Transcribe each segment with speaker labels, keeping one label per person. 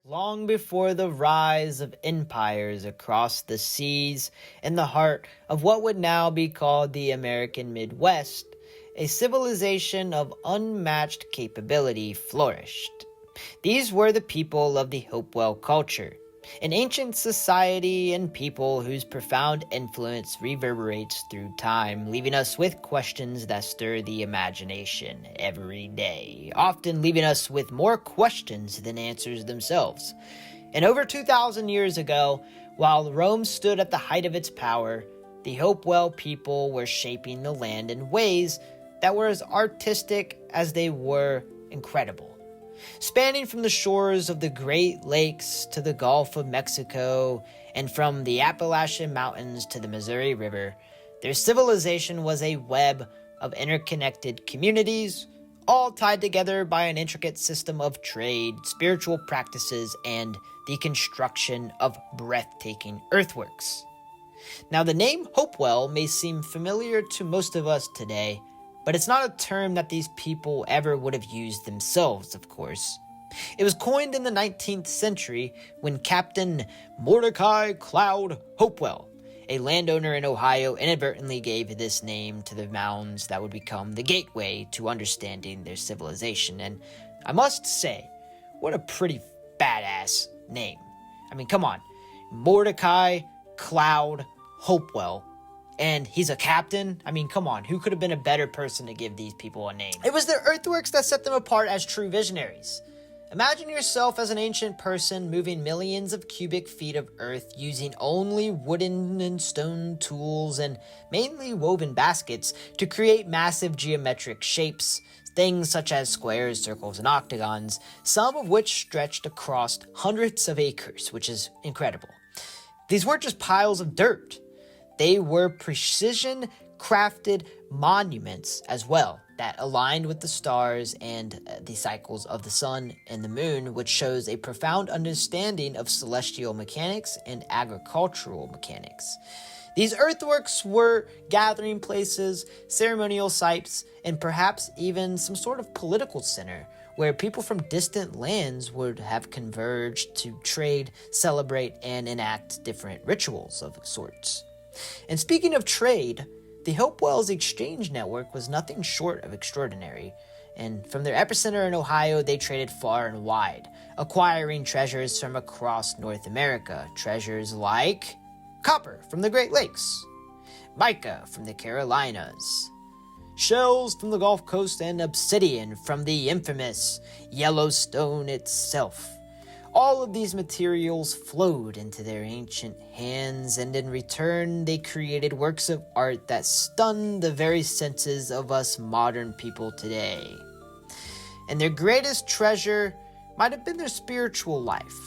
Speaker 1: Long before the rise of empires across the seas in the heart of what would now be called the American Midwest, a civilization of unmatched capability flourished. These were the people of the Hopewell culture, an ancient society and people whose profound influence reverberates through time, leaving us with questions that stir the imagination every day, often leaving us with more questions than answers themselves. And over 2,000 years ago, while Rome stood at the height of its power, the Hopewell people were shaping the land in ways that were as artistic as they were incredible. Spanning from the shores of the Great Lakes to the Gulf of Mexico, and from the Appalachian Mountains to the Missouri River, their civilization was a web of interconnected communities, all tied together by an intricate system of trade, spiritual practices, and the construction of breathtaking earthworks. Now, the name Hopewell may seem familiar to most of us today, but it's not a term that these people ever would have used themselves, of course. It was coined in the 19th century when Captain Mordecai Cloud Hopewell, a landowner in Ohio, inadvertently gave this name to the mounds that would become the gateway to understanding their civilization. And I must say, what a pretty badass name. I mean, come on. Mordecai Cloud Hopewell. And he's a captain? I mean, come on, who could have been a better person to give these people a name? It was their earthworks that set them apart as true visionaries. Imagine yourself as an ancient person moving millions of cubic feet of earth using only wooden and stone tools and mainly woven baskets to create massive geometric shapes, things such as squares, circles, and octagons, some of which stretched across hundreds of acres, which is incredible. These weren't just piles of dirt. They were precision-crafted monuments as well that aligned with the stars and the cycles of the sun and the moon, which shows a profound understanding of celestial mechanics and agricultural mechanics. These earthworks were gathering places, ceremonial sites, and perhaps even some sort of political center where people from distant lands would have converged to trade, celebrate, and enact different rituals of sorts. And speaking of trade, the Hopewell's exchange network was nothing short of extraordinary, and from their epicenter in Ohio, they traded far and wide, acquiring treasures from across North America, treasures like copper from the Great Lakes, mica from the Carolinas, shells from the Gulf Coast, and obsidian from the infamous Yellowstone itself. All of these materials flowed into their ancient hands, and in return, they created works of art that stunned the very senses of us modern people today. And their greatest treasure might have been their spiritual life.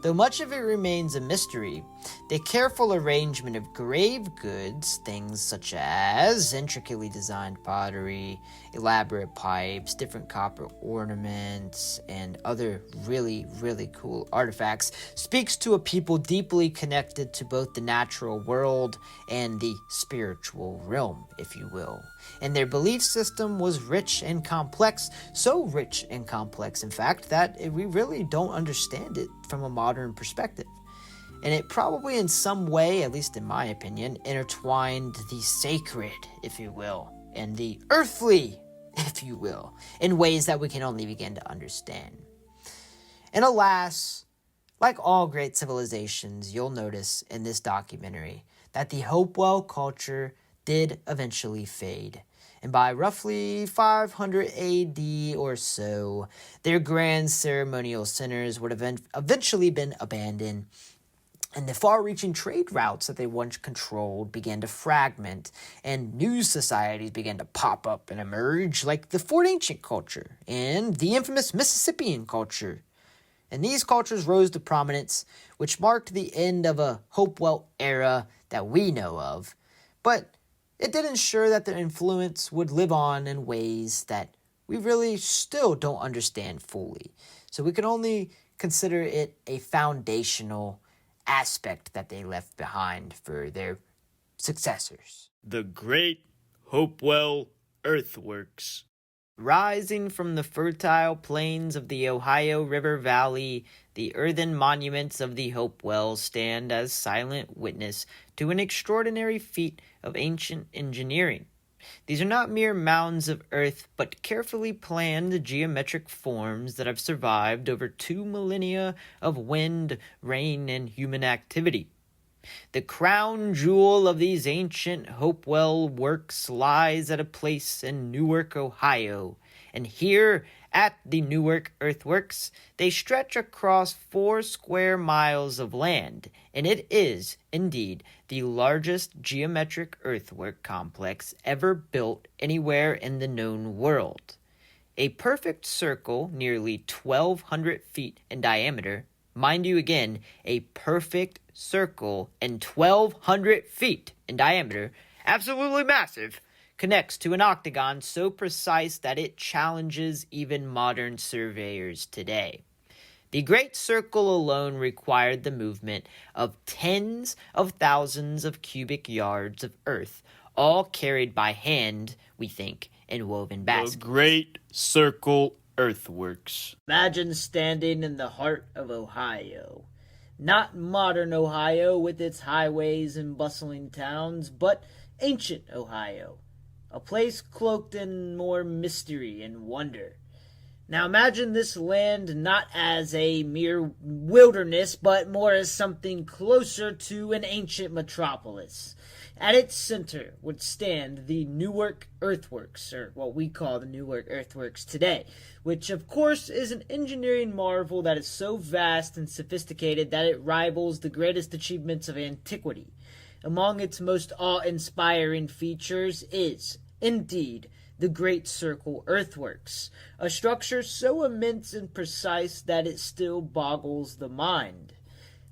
Speaker 1: Though much of it remains a mystery, the careful arrangement of grave goods, things such as intricately designed pottery, elaborate pipes, different copper ornaments, and other really, really cool artifacts, speaks to a people deeply connected to both the natural world and the spiritual realm, if you will. And their belief system was rich and complex, so rich and complex, in fact, that we really don't understand it from a modern perspective. And it probably in some way, at least in my opinion, intertwined the sacred, if you will, and the earthly, if you will, in ways that we can only begin to understand. And alas, like all great civilizations, you'll notice in this documentary that the Hopewell culture did eventually fade. And by roughly 500 AD or so, their grand ceremonial centers would have eventually been abandoned, and the far-reaching trade routes that they once controlled began to fragment, and new societies began to pop up and emerge, like the Fort Ancient culture and the infamous Mississippian culture. And these cultures rose to prominence, which marked the end of a Hopewell era that we know of, but it did ensure that their influence would live on in ways that we really still don't understand fully. So we can only consider it a foundational aspect that they left behind for their successors.
Speaker 2: The Great Hopewell Earthworks.
Speaker 1: Rising from the fertile plains of the Ohio River Valley, the earthen monuments of the Hopewell stand as silent witness to an extraordinary feat of ancient engineering. These are not mere mounds of earth, but carefully planned geometric forms that have survived over 2 millennia of wind, rain, and human activity. The crown jewel of these ancient Hopewell works lies at a place in Newark, Ohio, and here at the Newark Earthworks, they stretch across 4 square miles of land, and it is, indeed, the largest geometric earthwork complex ever built anywhere in the known world. A perfect circle, nearly 1,200 feet in diameter, mind you again, a perfect circle and 1,200 feet in diameter, absolutely massive, connects to an octagon so precise that it challenges even modern surveyors today. The Great Circle alone required the movement of tens of thousands of cubic yards of earth, all carried by hand, we think, in woven baskets.
Speaker 2: The Great Circle Earthworks.
Speaker 1: Imagine standing in the heart of Ohio. Not modern Ohio with its highways and bustling towns, but ancient Ohio. A place cloaked in more mystery and wonder. Now imagine this land not as a mere wilderness, but more as something closer to an ancient metropolis. At its center would stand the Newark Earthworks, or what we call the Newark Earthworks today, which of course is an engineering marvel that is so vast and sophisticated that it rivals the greatest achievements of antiquity. Among its most awe-inspiring features is, indeed, the Great Circle Earthworks, a structure so immense and precise that it still boggles the mind.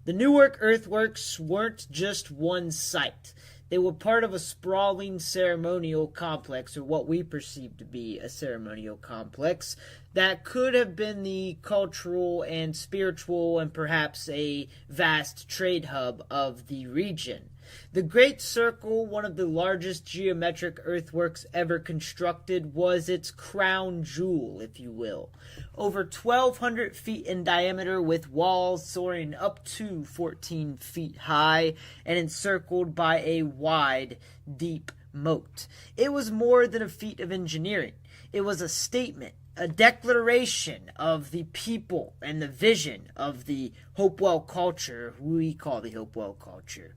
Speaker 1: The Newark Earthworks weren't just one site. They were part of a sprawling ceremonial complex, or what we perceive to be a ceremonial complex, that could have been the cultural and spiritual and perhaps a vast trade hub of the region. The Great Circle, one of the largest geometric earthworks ever constructed, was its crown jewel, if you will. Over 1,200 feet in diameter, with walls soaring up to 14 feet high and encircled by a wide, deep moat. It was more than a feat of engineering. It was a statement, a declaration of the people and the vision of the Hopewell culture, who we call the Hopewell culture.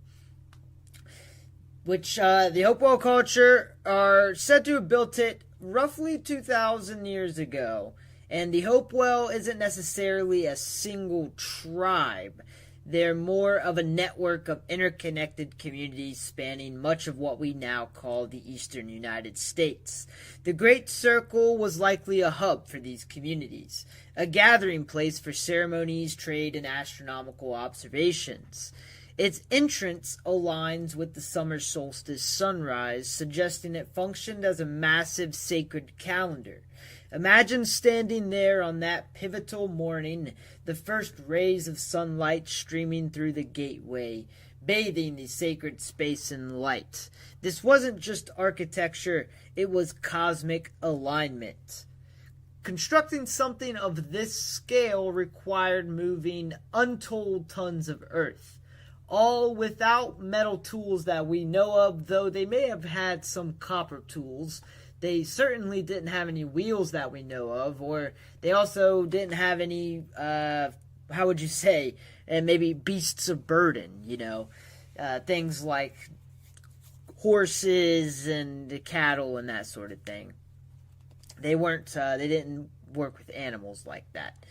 Speaker 1: Which the Hopewell culture are said to have built it roughly 2,000 years ago. And the Hopewell isn't necessarily a single tribe. They're more of a network of interconnected communities spanning much of what we now call the eastern United States. The Great Circle was likely a hub for these communities, a gathering place for ceremonies, trade, and astronomical observations. Its entrance aligns with the summer solstice sunrise, suggesting it functioned as a massive sacred calendar. Imagine standing there on that pivotal morning, the first rays of sunlight streaming through the gateway, bathing the sacred space in light. This wasn't just architecture, it was cosmic alignment. Constructing something of this scale required moving untold tons of earth, all without metal tools that we know of, though they may have had some copper tools. They certainly didn't have any wheels that we know of, or they also didn't have any, how would you say, maybe beasts of burden, things like horses and cattle and that sort of thing. They didn't work with animals like that.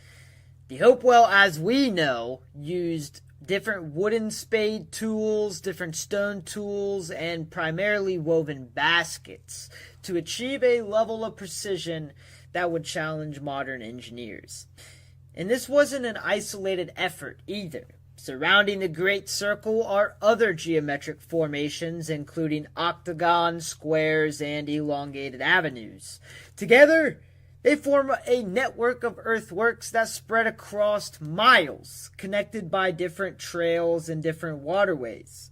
Speaker 1: The Hopewell, as we know, used different wooden spade tools, different stone tools, and primarily woven baskets to achieve a level of precision that would challenge modern engineers. And this wasn't an isolated effort either. Surrounding the Great Circle are other geometric formations, including octagons, squares, and elongated avenues. Together, they form a network of earthworks that spread across miles, connected by different trails and different waterways.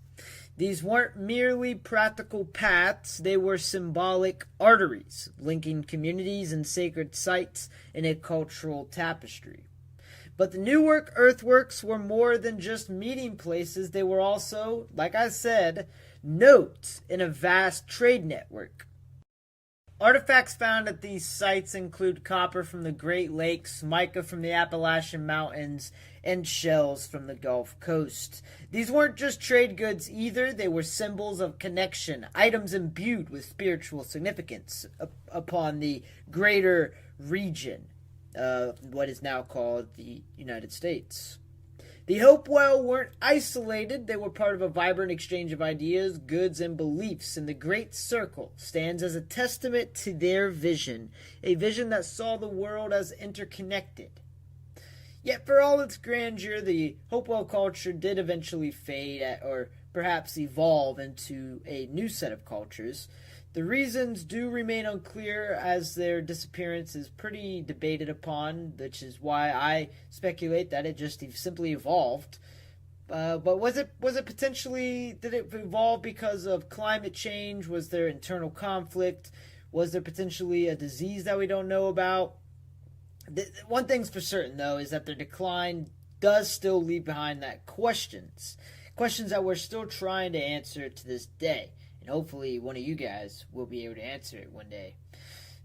Speaker 1: These weren't merely practical paths, they were symbolic arteries, linking communities and sacred sites in a cultural tapestry. But the Newark Earthworks were more than just meeting places. They were also, like I said, nodes in a vast trade network. Artifacts found at these sites include copper from the Great Lakes, mica from the Appalachian Mountains, and shells from the Gulf Coast. These weren't just trade goods either, they were symbols of connection, items imbued with spiritual significance upon the greater region, what is now called the United States. The Hopewell weren't isolated. They were part of a vibrant exchange of ideas, goods, and beliefs, and the Great Circle stands as a testament to their vision, a vision that saw the world as interconnected. Yet for all its grandeur, the Hopewell culture did eventually fade or perhaps evolve into a new set of cultures. The reasons do remain unclear, as their disappearance is pretty debated upon, which is why I speculate that it just simply evolved. But was it potentially, did it evolve because of climate change? Was there internal conflict? Was there potentially a disease that we don't know about? One thing's for certain, though, is that their decline does still leave behind that questions that we're still trying to answer to this day. Hopefully one of you guys will be able to answer it one day.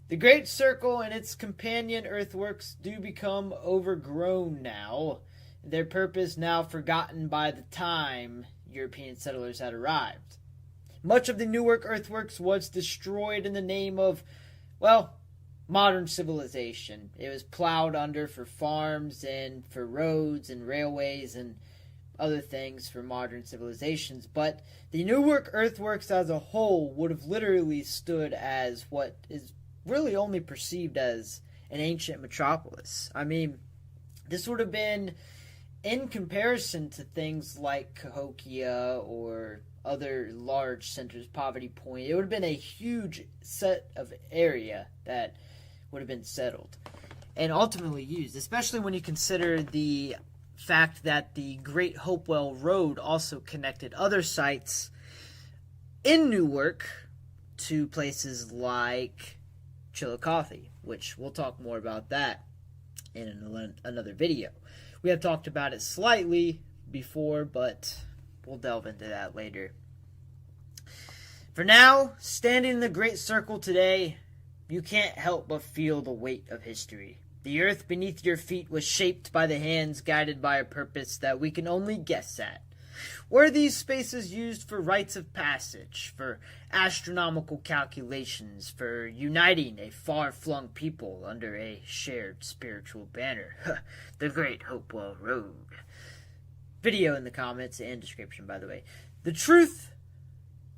Speaker 1: The Great Circle and its companion earthworks do become overgrown now, their purpose now forgotten by the time European settlers had arrived. Much of the Newark earthworks was destroyed in the name of, well, modern civilization. It was plowed under for farms and for roads and railways and other things for modern civilizations, but the Newark earthworks as a whole would have literally stood as what is really only perceived as an ancient metropolis. I mean, this would have been, in comparison to things like Cahokia or other large centers, Poverty Point, it would have been a huge set of area that would have been settled and ultimately used, especially when you consider the fact that the Great Hopewell Road also connected other sites in Newark to places like Chillicothe, which we'll talk more about that in another video. We have talked about it slightly before, but we'll delve into that later. For now, standing in the Great Circle today, you can't help but feel the weight of history. The earth beneath your feet was shaped by the hands guided by a purpose that we can only guess at. Were these spaces used for rites of passage, for astronomical calculations, for uniting a far-flung people under a shared spiritual banner? The Great Hopewell Road. Video in the comments and description, by the way. The truth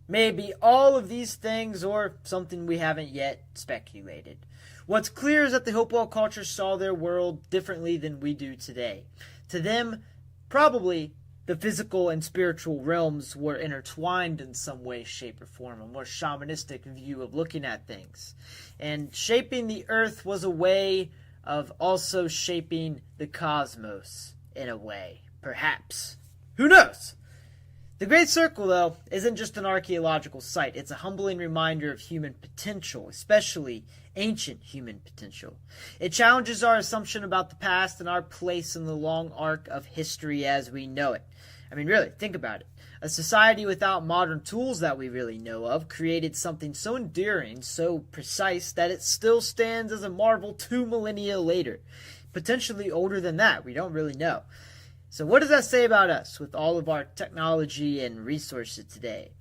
Speaker 1: may be all of these things or something we haven't yet speculated. What's clear is that the Hopewell culture saw their world differently than we do today. To them, probably the physical and spiritual realms were intertwined in some way, shape, or form, a more shamanistic view of looking at things. And shaping the earth was a way of also shaping the cosmos in a way, perhaps. Who knows? The Great Circle, though, isn't just an archaeological site. It's a humbling reminder of human potential, especially ancient human potential. It challenges our assumption about the past and our place in the long arc of history as we know it. I mean, really, think about it. A society without modern tools that we really know of created something so enduring, so precise, that it still stands as a marvel 2 millennia later. Potentially older than that, we don't really know. So what does that say about us with all of our technology and resources today?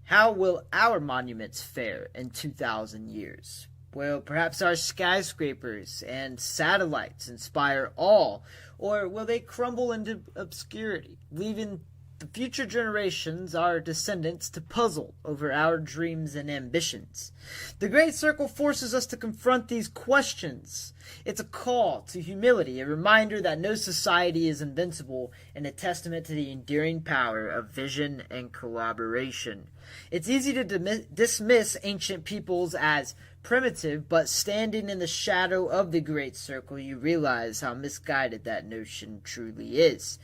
Speaker 1: How will our monuments fare in 2,000 years? Will perhaps our skyscrapers and satellites inspire awe, or will they crumble into obscurity, leaving the future generations, our descendants, to puzzle over our dreams and ambitions? The Great Circle forces us to confront these questions. It's a call to humility, a reminder that no society is invincible, and a testament to the enduring power of vision and collaboration. It's easy to dismiss ancient peoples as primitive, but standing in the shadow of the Great Circle, you realize how misguided that notion truly is.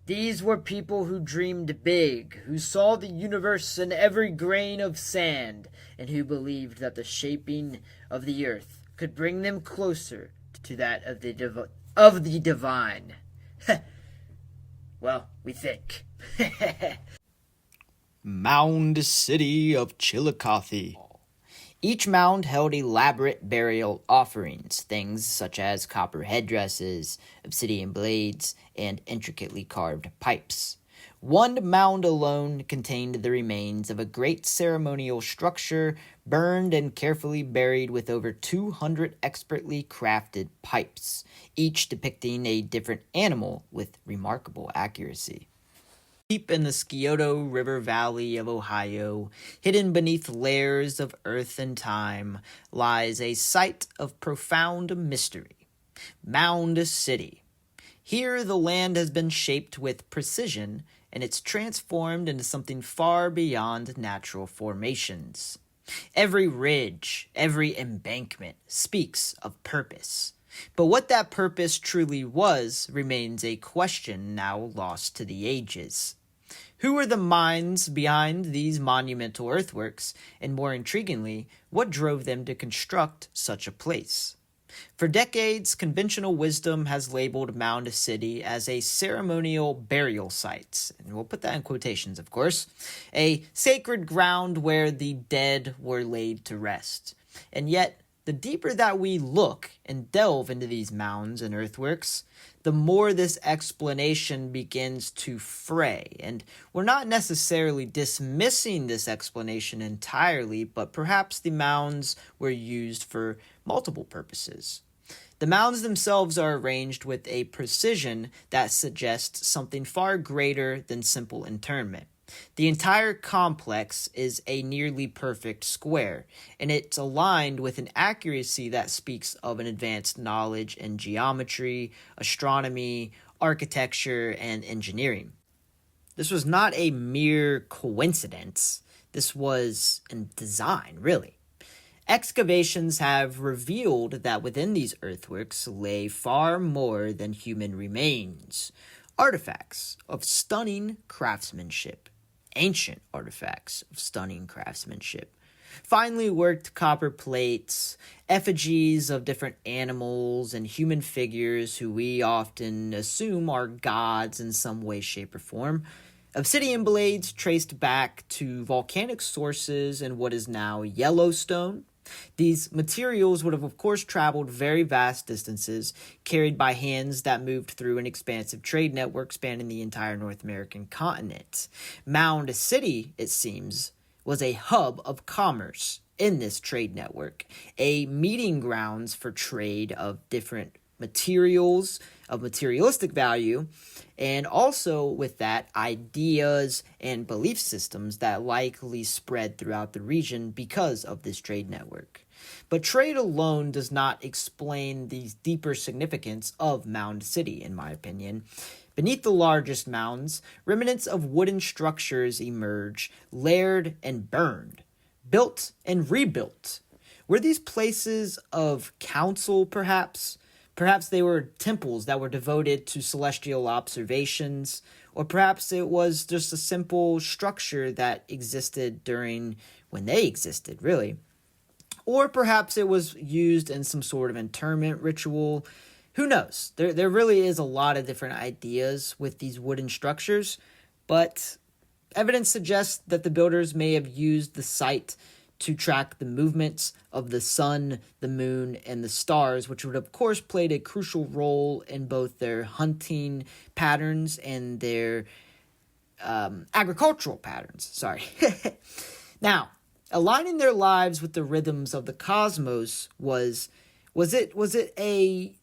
Speaker 1: These were people who dreamed big, who saw the universe in every grain of sand, and who believed that the shaping of the earth could bring them closer to that of the divine. Well, we think.
Speaker 2: Mound City of Chillicothe.
Speaker 1: Each mound held elaborate burial offerings, things such as copper headdresses, obsidian blades, and intricately carved pipes. One mound alone contained the remains of a great ceremonial structure, burned and carefully buried with over 200 expertly crafted pipes, each depicting a different animal with remarkable accuracy. Deep in the Scioto River Valley of Ohio, hidden beneath layers of earth and time, lies a site of profound mystery, Mound City. Here the land has been shaped with precision, and it's transformed into something far beyond natural formations. Every ridge, every embankment speaks of purpose. But what that purpose truly was remains a question now lost to the ages. Who were the minds behind these monumental earthworks, and more intriguingly, what drove them to construct such a place? For decades, conventional wisdom has labeled Mound City as a ceremonial burial site, and we'll put that in quotations, of course, a sacred ground where the dead were laid to rest. And yet, the deeper that we look and delve into these mounds and earthworks, the more this explanation begins to fray. And we're not necessarily dismissing this explanation entirely, but perhaps the mounds were used for multiple purposes. The mounds themselves are arranged with a precision that suggests something far greater than simple interment. The entire complex is a nearly perfect square, and it's aligned with an accuracy that speaks of an advanced knowledge in geometry, astronomy, architecture, and engineering. This was not a mere coincidence. This was in design, really. Excavations have revealed that within these earthworks lay far more than human remains. Artifacts of stunning craftsmanship. Ancient artifacts of stunning craftsmanship. Finely worked copper plates, effigies of different animals and human figures who we often assume are gods in some way, shape, or form. Obsidian blades traced back to volcanic sources in what is now Yellowstone. These materials would have, of course, traveled very vast distances, carried by hands that moved through an expansive trade network spanning the entire North American continent. Mound City, it seems, was a hub of commerce in this trade network, a meeting grounds for trade of different materials of materialistic value, and also with that, ideas and belief systems that likely spread throughout the region because of this trade network. But trade alone does not explain the deeper significance of Mound City, in my opinion. Beneath the largest mounds, remnants of wooden structures emerge, layered and burned, built and rebuilt. Were these places of council, perhaps? Perhaps they were temples that were devoted to celestial observations, or perhaps it was just a simple structure that existed during when they existed, really. Or perhaps it was used in some sort of interment ritual. Who knows? There really is a lot of different ideas with these wooden structures, but evidence suggests that the builders may have used the site to track the movements of the sun, the moon, and the stars, which would of course played a crucial role in both their hunting patterns and their agricultural patterns. Now, aligning their lives with the rhythms of the cosmos was it a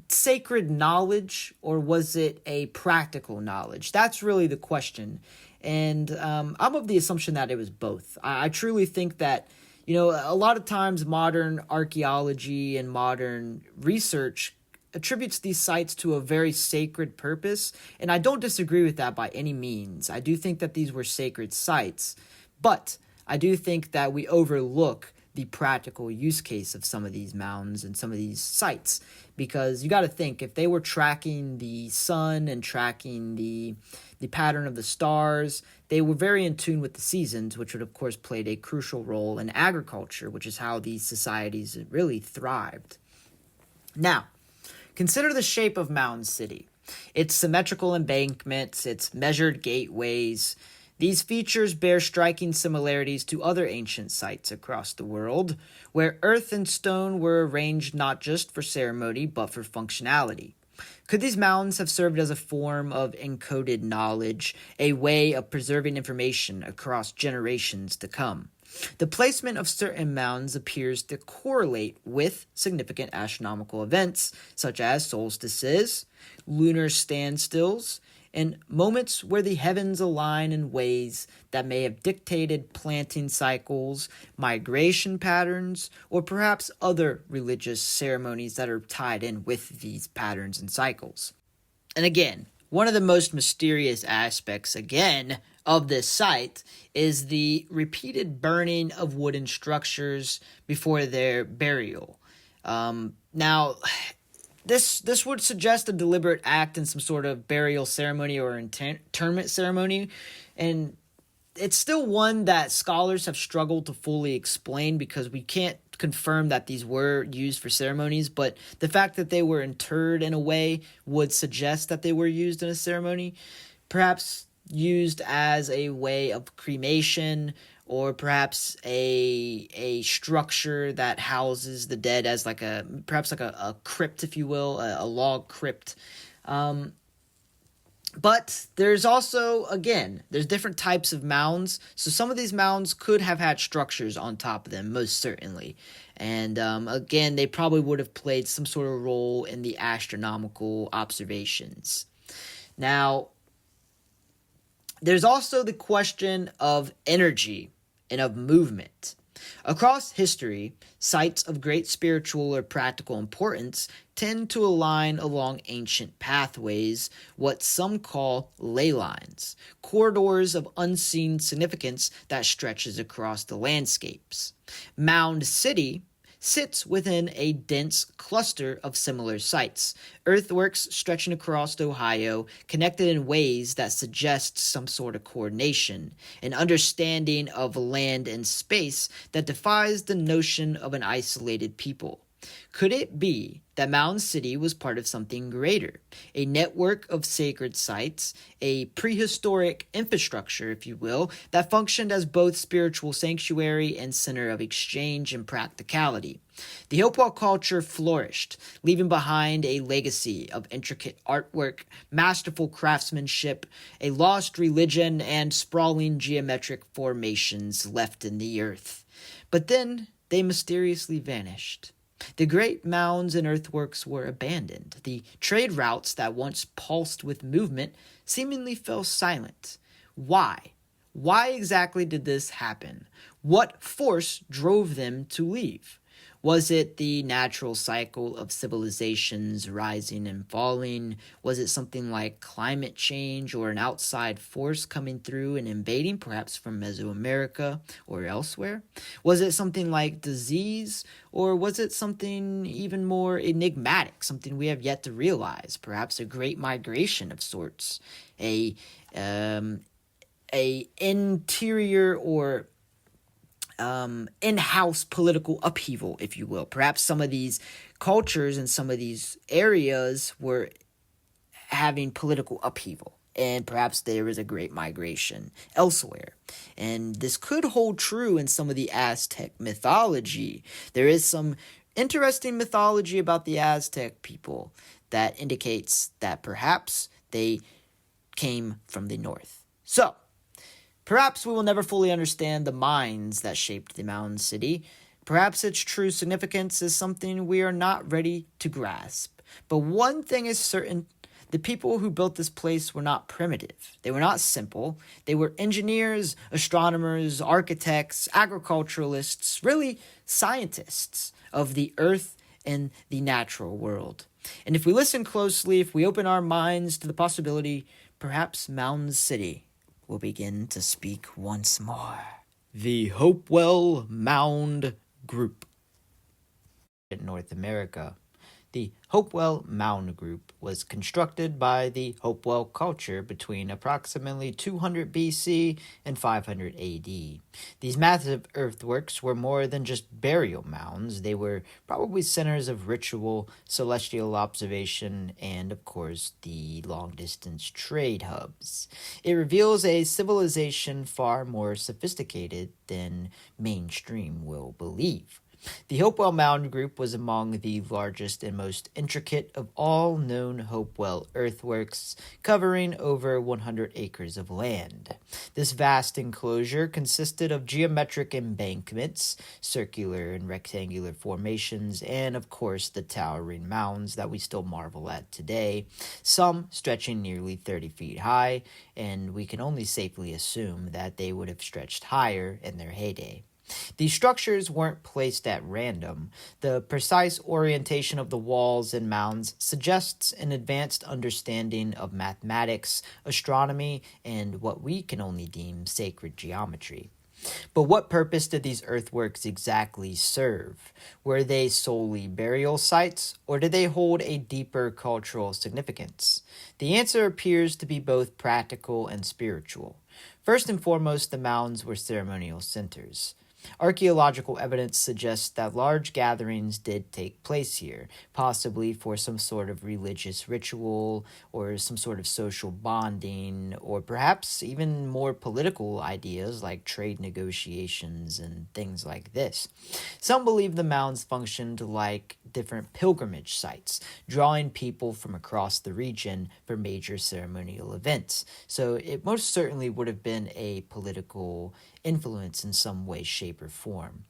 Speaker 1: sacred knowledge, or was it a practical knowledge? That's really the question. And I'm of the assumption that it was both. I truly think that, a lot of times modern archaeology and modern research attributes these sites to a very sacred purpose, and I don't disagree with that by any means. I do think that these were sacred sites, but I do think that we overlook the practical use case of some of these mounds and some of these sites, because you got to think, if they were tracking the sun and tracking the pattern of the stars, they were very in tune with the seasons, which would of course played a crucial role in agriculture, which is how these societies really thrived. Now, consider the shape of Mound City. Its symmetrical embankments, its measured gateways, these features bear striking similarities to other ancient sites across the world, where earth and stone were arranged not just for ceremony but for functionality. Could these mounds have served as a form of encoded knowledge, a way of preserving information across generations to come? The placement of certain mounds appears to correlate with significant astronomical events, such as solstices, lunar standstills, and moments where the heavens align in ways that may have dictated planting cycles, migration patterns, or perhaps other religious ceremonies that are tied in with these patterns and cycles. And again, one of the most mysterious aspects, again, of this site is the repeated burning of wooden structures before their burial. Now, this would suggest a deliberate act in some sort of burial ceremony or interment ceremony, and it's still one that scholars have struggled to fully explain because we can't confirm that these were used for ceremonies, but the fact that they were interred in a way would suggest that they were used in a ceremony, perhaps used as a way of cremation, or perhaps a structure that houses the dead as perhaps a crypt, if you will, a log crypt. But there's also, again, there's different types of mounds. So some of these mounds could have had structures on top of them, most certainly. And again, they probably would have played some sort of role in the astronomical observations. Now, there's also the question of energy and of movement. Across history, sites of great spiritual or practical importance tend to align along ancient pathways, what some call ley lines, corridors of unseen significance that stretches across the landscapes. Mound City sits within a dense cluster of similar sites, earthworks stretching across Ohio, connected in ways that suggest some sort of coordination, an understanding of land and space that defies the notion of an isolated people. Could it be that Mound City was part of something greater, a network of sacred sites, a prehistoric infrastructure, if you will, that functioned as both spiritual sanctuary and center of exchange and practicality? The Hopewell culture flourished, leaving behind a legacy of intricate artwork, masterful craftsmanship, a lost religion, and sprawling geometric formations left in the earth. But then they mysteriously vanished. The great mounds and earthworks were abandoned. The trade routes that once pulsed with movement seemingly fell silent. Why? Why exactly did this happen? What force drove them to leave? Was it the natural cycle of civilizations rising and falling? Was it something like climate change or an outside force coming through and invading, perhaps from Mesoamerica or elsewhere? Was it something like disease, or was it something even more enigmatic, something we have yet to realize, perhaps a great migration of sorts, a interior or in-house political upheaval, if you will? Perhaps some of these cultures and some of these areas were having political upheaval, and perhaps there was a great migration elsewhere. And this could hold true in some of the Aztec mythology. There is some interesting mythology about the Aztec people that indicates that perhaps they came from the north. So, perhaps we will never fully understand the minds that shaped the Mound City. Perhaps its true significance is something we are not ready to grasp. But one thing is certain: the people who built this place were not primitive. They were not simple. They were engineers, astronomers, architects, agriculturalists, really scientists of the earth and the natural world. And if we listen closely, if we open our minds to the possibility, perhaps Mound City will begin to speak once more.
Speaker 2: The Hopewell Mound Group.
Speaker 1: In North America, The Hopewell Mound Group was constructed by the Hopewell culture between approximately 200 BC and 500 AD. These massive earthworks were more than just burial mounds. They were probably centers of ritual, celestial observation, and, of course, the long-distance trade hubs. It reveals a civilization far more sophisticated than mainstream will believe. The Hopewell Mound Group was among the largest and most intricate of all known Hopewell earthworks, covering over 100 acres of land. This vast enclosure consisted of geometric embankments, circular and rectangular formations, and of course the towering mounds that we still marvel at today, some stretching nearly 30 feet high, and we can only safely assume that they would have stretched higher in their heyday. These structures weren't placed at random. The precise orientation of the walls and mounds suggests an advanced understanding of mathematics, astronomy, and what we can only deem sacred geometry. But what purpose did these earthworks exactly serve? Were they solely burial sites, or did they hold a deeper cultural significance? The answer appears to be both practical and spiritual. First and foremost, the mounds were ceremonial centers. Archaeological evidence suggests that large gatherings did take place here, possibly for some sort of religious ritual or some sort of social bonding, or perhaps even more political ideas like trade negotiations and things like this. Some believe the mounds functioned like different pilgrimage sites, drawing people from across the region for major ceremonial events. So it most certainly would have been a political influence in some way, shape, or form.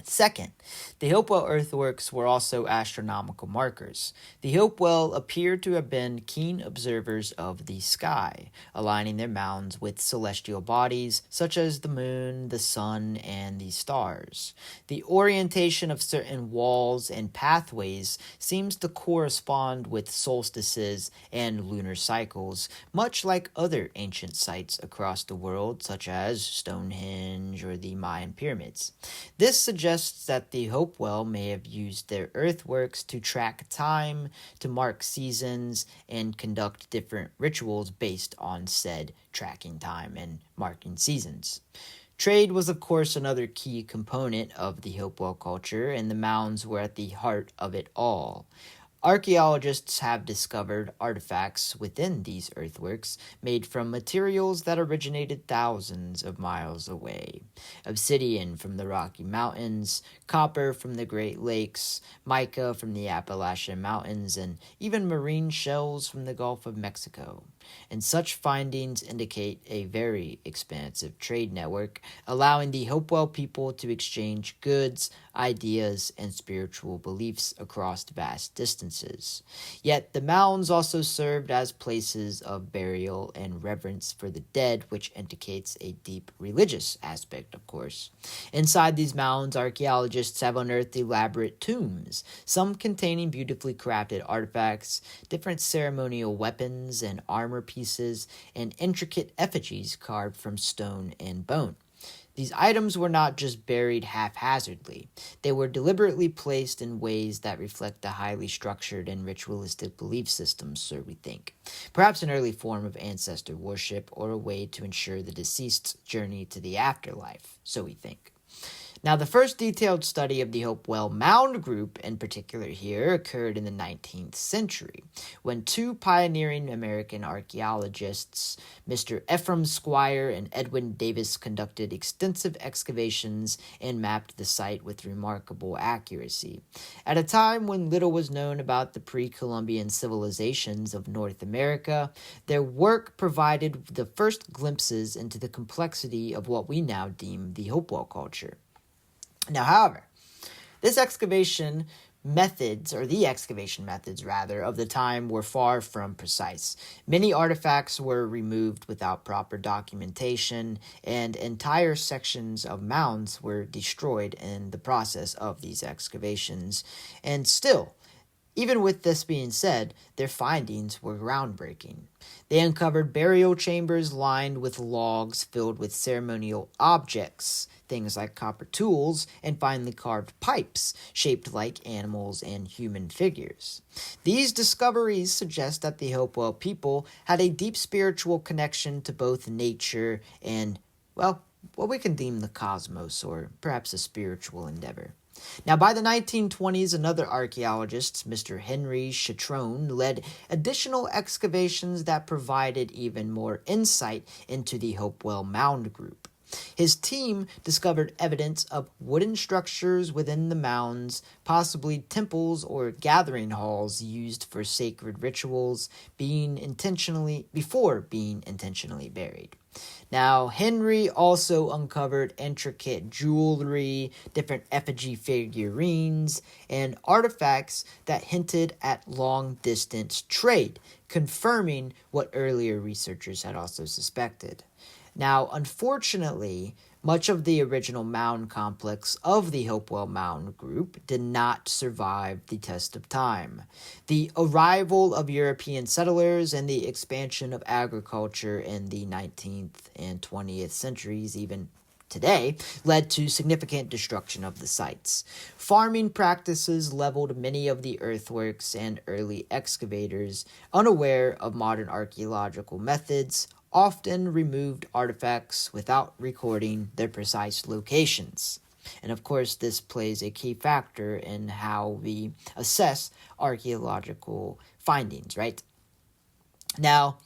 Speaker 1: Second, the Hopewell earthworks were also astronomical markers. The Hopewell appear to have been keen observers of the sky, aligning their mounds with celestial bodies such as the moon, the sun, and the stars. The orientation of certain walls and pathways seems to correspond with solstices and lunar cycles, much like other ancient sites across the world, such as Stonehenge or the Mayan pyramids. This suggests that the Hopewell may have used their earthworks to track time, to mark seasons, and conduct different rituals based on said tracking time and marking seasons. Trade was, of course, another key component of the Hopewell culture, and the mounds were at the heart of it all. Archaeologists have discovered artifacts within these earthworks made from materials that originated thousands of miles away. Obsidian from the Rocky Mountains, copper from the Great Lakes, mica from the Appalachian Mountains, and even marine shells from the Gulf of Mexico. And such findings indicate a very expansive trade network, allowing the Hopewell people to exchange goods, ideas, and spiritual beliefs across vast distances. Yet the mounds also served as places of burial and reverence for the dead, which indicates a deep religious aspect, of course. Inside these mounds, archaeologists have unearthed elaborate tombs, some containing beautifully crafted artifacts, different ceremonial weapons and armor pieces, and intricate effigies carved from stone and bone. These items were not just buried haphazardly. They were deliberately placed in ways that reflect a highly structured and ritualistic belief system, so we think. Perhaps an early form of ancestor worship or a way to ensure the deceased's journey to the afterlife, so we think. Now, the first detailed study of the Hopewell Mound Group, in particular here, occurred in the 19th century, when two pioneering American archaeologists, Mr. Ephraim Squire and Edwin Davis, conducted extensive excavations and mapped the site with remarkable accuracy. At a time when little was known about the pre-Columbian civilizations of North America, their work provided the first glimpses into the complexity of what we now deem the Hopewell culture. Now, however, the excavation methods of the time were far from precise. Many artifacts were removed without proper documentation, and entire sections of mounds were destroyed in the process of these excavations. And still, Even with this being said, their findings were groundbreaking. They uncovered burial chambers lined with logs filled with ceremonial objects, things like copper tools and finely carved pipes shaped like animals and human figures. These discoveries suggest that the Hopewell people had a deep spiritual connection to both nature and, well, what we can deem the cosmos, or perhaps a spiritual endeavor. Now, by the 1920s, another archaeologist, Mr. Henry Chatrone, led additional excavations that provided even more insight into the Hopewell Mound Group. His team discovered evidence of wooden structures within the mounds, possibly temples or gathering halls used for sacred rituals before being intentionally buried. Now, Henry also uncovered intricate jewelry, different effigy figurines, and artifacts that hinted at long-distance trade, confirming what earlier researchers had also suspected. Now, unfortunately, much of the original mound complex of the Hopewell Mound Group did not survive the test of time. The arrival of European settlers and the expansion of agriculture in the 19th and 20th centuries, even today, led to significant destruction of the sites. Farming practices leveled many of the earthworks, and early excavators, unaware of modern archaeological methods, often removed artifacts without recording their precise locations. And of course, this plays a key factor in how we assess archaeological findings, right? Now,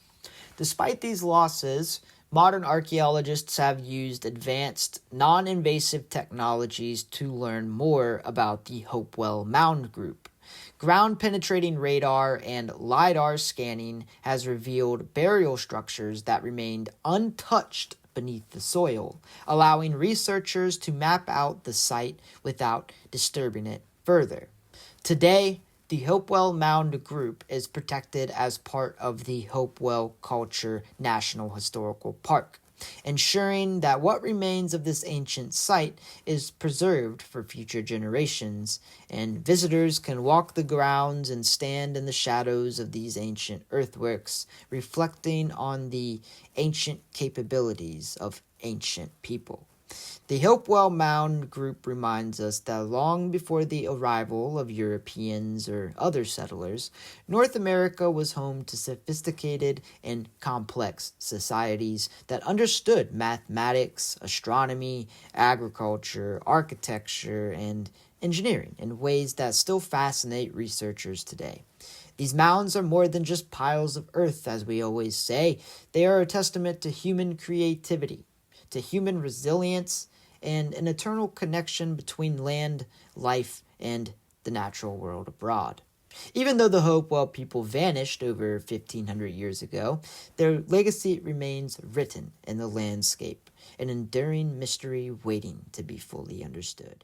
Speaker 1: despite these losses, modern archaeologists have used advanced, non-invasive technologies to learn more about the Hopewell Mound Group. Ground-penetrating radar and LiDAR scanning has revealed burial structures that remained untouched beneath the soil, allowing researchers to map out the site without disturbing it further. Today, the Hopewell Mound Group is protected as part of the Hopewell Culture National Historical Park, ensuring that what remains of this ancient site is preserved for future generations, and visitors can walk the grounds and stand in the shadows of these ancient earthworks, reflecting on the ancient capabilities of ancient people. The Hopewell Mound Group reminds us that long before the arrival of Europeans or other settlers, North America was home to sophisticated and complex societies that understood mathematics, astronomy, agriculture, architecture, and engineering in ways that still fascinate researchers today. These mounds are more than just piles of earth, as we always say. They are a testament to human creativity, to human resilience, and an eternal connection between land, life, and the natural world abroad. Even though the Hopewell people vanished over 1,500 years ago, their legacy remains written in the landscape, an enduring mystery waiting to be fully understood.